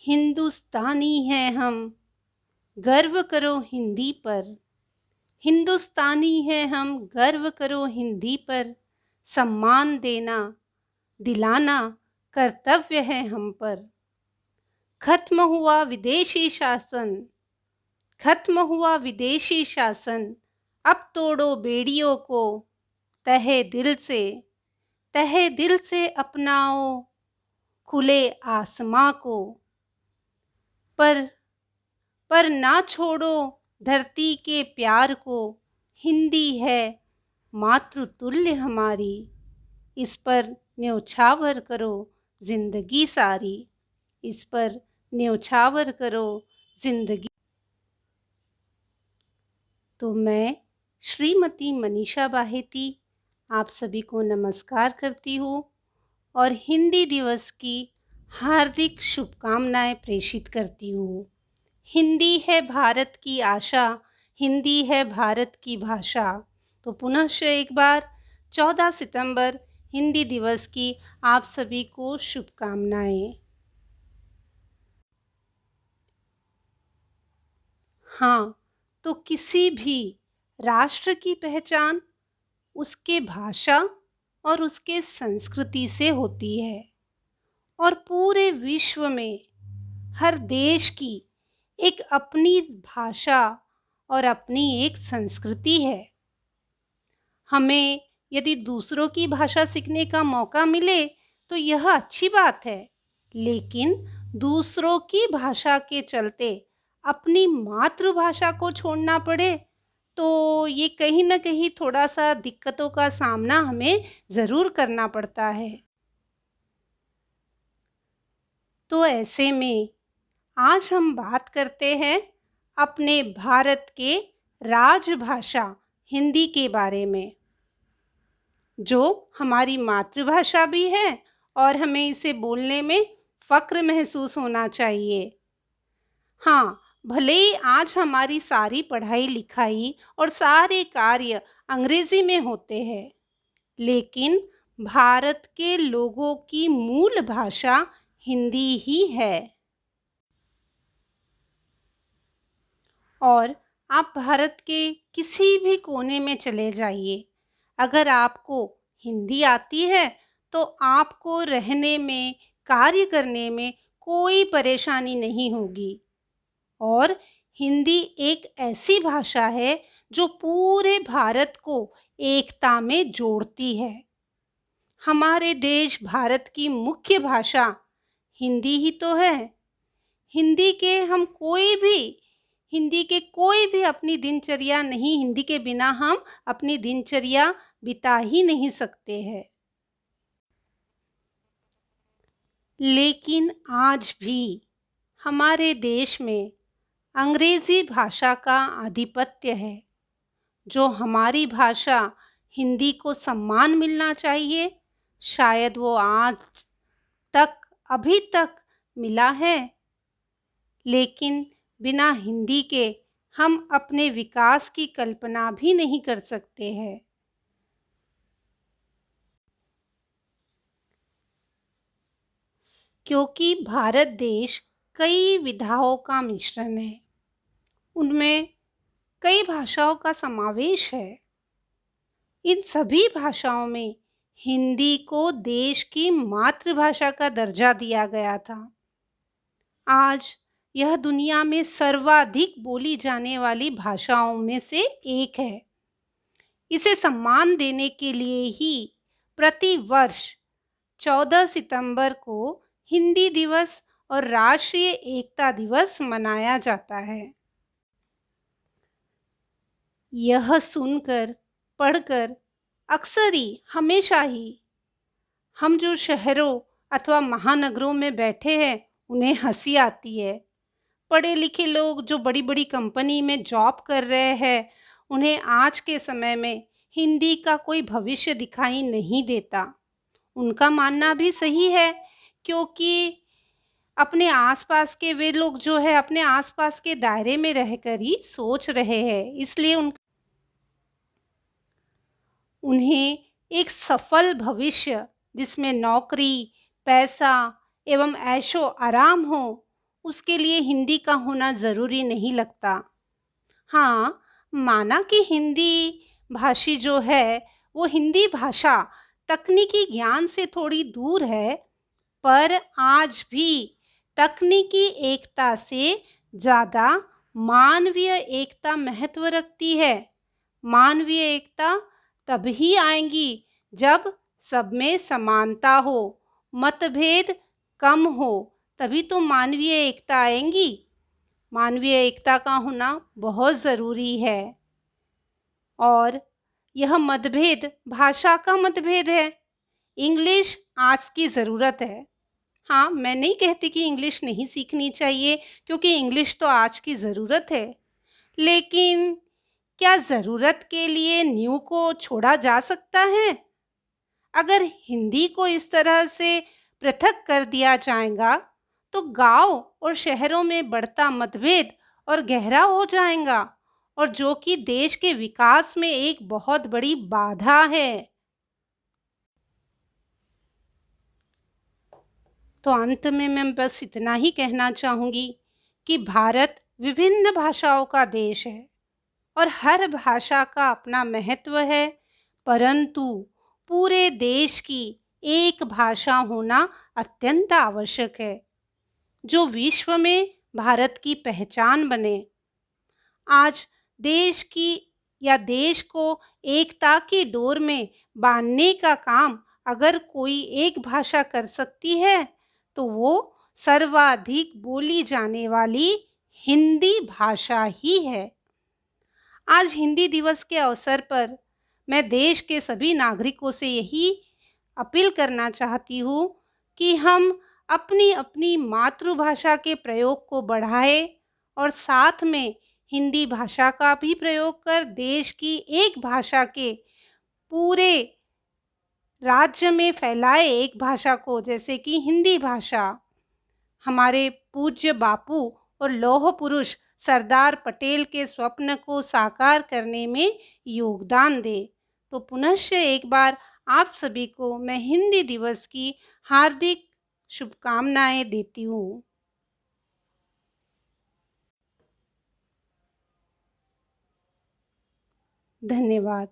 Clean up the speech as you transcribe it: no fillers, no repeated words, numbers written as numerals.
हिंदुस्तानी हैं हम, गर्व करो हिंदी पर। हिंदुस्तानी हैं हम, गर्व करो हिंदी पर। सम्मान देना, दिलाना कर्तव्य है हम पर। खत्म हुआ विदेशी शासन, खत्म हुआ विदेशी शासन। अब तोड़ो बेड़ियों को, तहे दिल से, तहे दिल से अपनाओ खुले आसमां को। पर ना छोड़ो धरती के प्यार को। हिंदी है मातृतुल्य हमारी, इस पर न्योछावर करो जिंदगी सारी, इस पर न्योछावर करो जिंदगी। तो मैं श्रीमती मनीषा बाहेती आप सभी को नमस्कार करती हूँ और हिंदी दिवस की हार्दिक शुभकामनाएं प्रेषित करती हूँ। हिंदी है भारत की आशा, हिंदी है भारत की भाषा। तो पुनः एक बार 14 सितंबर हिंदी दिवस की आप सभी को शुभकामनाएं। हाँ, तो किसी भी राष्ट्र की पहचान उसके भाषा और उसके संस्कृति से होती है और पूरे विश्व में हर देश की एक अपनी भाषा और अपनी एक संस्कृति है। हमें यदि दूसरों की भाषा सीखने का मौका मिले तो यह अच्छी बात है, लेकिन दूसरों की भाषा के चलते अपनी मातृभाषा को छोड़ना पड़े तो ये कहीं ना कहीं थोड़ा सा दिक्कतों का सामना हमें ज़रूर करना पड़ता है। तो ऐसे में आज हम बात करते हैं अपने भारत के राजभाषा हिंदी के बारे में, जो हमारी मातृभाषा भी है और हमें इसे बोलने में फ़क्र महसूस होना चाहिए। हाँ, भले ही आज हमारी सारी पढ़ाई लिखाई और सारे कार्य अंग्रेज़ी में होते हैं, लेकिन भारत के लोगों की मूल भाषा हिंदी ही है। और आप भारत के किसी भी कोने में चले जाइए, अगर आपको हिंदी आती है तो आपको रहने में, कार्य करने में कोई परेशानी नहीं होगी। और हिंदी एक ऐसी भाषा है जो पूरे भारत को एकता में जोड़ती है। हमारे देश भारत की मुख्य भाषा हिंदी ही तो है। हिंदी के कोई भी अपनी दिनचर्या नहीं, हिंदी के बिना हम अपनी दिनचर्या बिता ही नहीं सकते हैं। लेकिन आज भी हमारे देश में अंग्रेज़ी भाषा का आधिपत्य है। जो हमारी भाषा हिंदी को सम्मान मिलना चाहिए, शायद वो आज तक, अभी तक मिला है। लेकिन बिना हिंदी के हम अपने विकास की कल्पना भी नहीं कर सकते हैं। क्योंकि भारत देश कई विधाओं का मिश्रण है, उनमें कई भाषाओं का समावेश है। इन सभी भाषाओं में हिंदी को देश की मातृभाषा का दर्जा दिया गया था। आज यह दुनिया में सर्वाधिक बोली जाने वाली भाषाओं में से एक है। इसे सम्मान देने के लिए ही प्रति वर्ष 14 सितंबर को हिंदी दिवस और राष्ट्रीय एकता दिवस मनाया जाता है। यह सुनकर, पढ़कर अक्सर ही, हमेशा ही हम जो शहरों अथवा महानगरों में बैठे हैं उन्हें हंसी आती है। पढ़े लिखे लोग जो बड़ी बड़ी कंपनी में जॉब कर रहे हैं, उन्हें आज के समय में हिंदी का कोई भविष्य दिखाई नहीं देता। उनका मानना भी सही है, क्योंकि अपने आसपास के वे लोग जो है अपने आसपास के दायरे में रहकर ही सोच रहे हैं, इसलिए उन्हें एक सफल भविष्य जिसमें नौकरी, पैसा एवं ऐशो आराम हो, उसके लिए हिंदी का होना ज़रूरी नहीं लगता। हाँ, माना कि हिंदी भाषी जो है, वो हिंदी भाषा तकनीकी ज्ञान से थोड़ी दूर है, पर आज भी तकनीकी एकता से ज़्यादा मानवीय एकता महत्व रखती है। मानवीय एकता तभी आएगी जब सब में समानता हो, मतभेद कम हो, तभी तो मानवीय एकता आएगी। मानवीय एकता का होना बहुत ज़रूरी है। और यह मतभेद भाषा का मतभेद है। इंग्लिश आज की ज़रूरत है। हाँ, मैं नहीं कहती कि इंग्लिश नहीं सीखनी चाहिए, क्योंकि इंग्लिश तो आज की ज़रूरत है। लेकिन क्या ज़रूरत के लिए न्यू को छोड़ा जा सकता है? अगर हिंदी को इस तरह से पृथक कर दिया जाएगा, तो गांव और शहरों में बढ़ता मतभेद और गहरा हो जाएगा, और जो कि देश के विकास में एक बहुत बड़ी बाधा है। तो अंत में मैं बस इतना ही कहना चाहूँगी कि भारत विभिन्न भाषाओं का देश है और हर भाषा का अपना महत्व है, परंतु पूरे देश की एक भाषा होना अत्यंत आवश्यक है, जो विश्व में भारत की पहचान बने। आज देश को एकता की डोर में बांधने का काम अगर कोई एक भाषा कर सकती है, तो वो सर्वाधिक बोली जाने वाली हिंदी भाषा ही है। आज हिंदी दिवस के अवसर पर मैं देश के सभी नागरिकों से यही अपील करना चाहती हूँ कि हम अपनी अपनी मातृभाषा के प्रयोग को बढ़ाएं और साथ में हिंदी भाषा का भी प्रयोग कर देश की एक भाषा के पूरे राज्य में फैलाए, एक भाषा को, जैसे कि हिंदी भाषा। हमारे पूज्य बापू और लौह पुरुष सरदार पटेल के स्वप्न को साकार करने में योगदान दे। तो पुनश्च एक बार आप सभी को मैं हिंदी दिवस की हार्दिक शुभकामनाएं देती हूँ। धन्यवाद।